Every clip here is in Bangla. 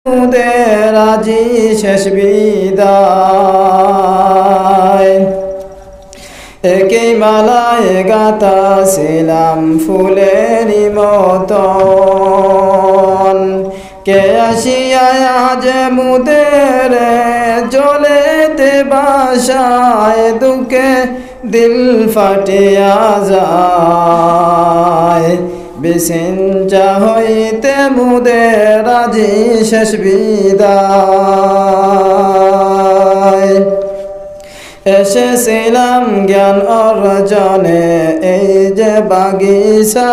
মুদের আজি শেষ বিদায় একই মালায় গাতা ছিলাম ফুলেরই মতন কে আসিয়ায় আজ মুদের জলেতে বাসায় দুঃখে দিল ফাটিয়া যায় বিসিঞ্চা হইতে মুদের আজি শেষ বিদায় এসেছিলাম জ্ঞান অর্জনে এই যে বাগিচায়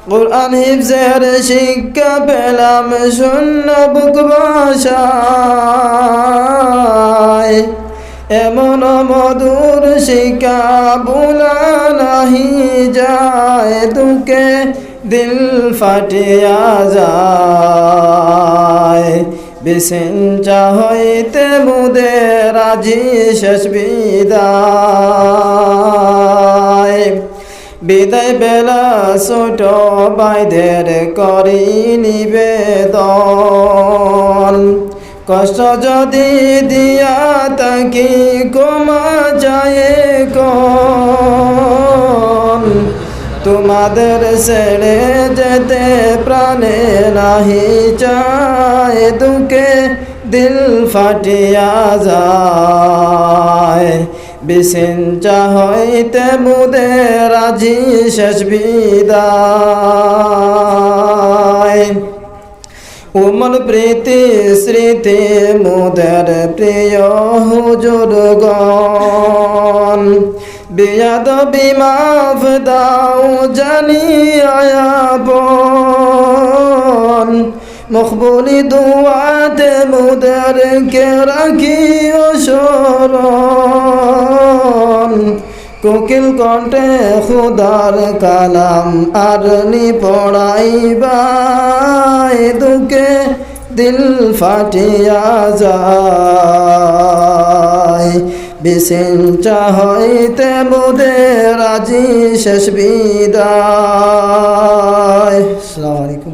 কুরআন হিফজের শিক্ষা পেলাম শূন্য বুক ভাষায় এমন মধুর শিক্ষা ভুলা নাহি যায় দুঃখে দিল ফাটিয়া যায় বিসিঞ্চা হইতে মুদের আজি শেষ বিদায় বিদায় বেলা ছোট ভাইদের করি নিবেদন কষ্ট যদি দিয়া তাকি ক্ষমা যায় কোন তোমাদের ছেড়ে যেতে প্রাণে নাহি চায় দুঃখে দিল ফাটিয়া যায় বিসিঞ্চা হইতে মুদের আজি শেষ বিদায় উমল প্রীতি স্মৃতি মুদের প্রিয় হুজুরগণ বিয়াদবি মাফ দাও জানি আয়াবন মকবুলি দুয়াতে মুদেরকে রাখিও স্মরণ কোকিল কণ্ঠে খুদার কালাম আর নি পড়াইবাই দুঃখে দিল ফাটিয়া যায় বিসিঞ্চা হইতে মুদের আজি শেষ বিদায়। আসসালামু আলাইকুম।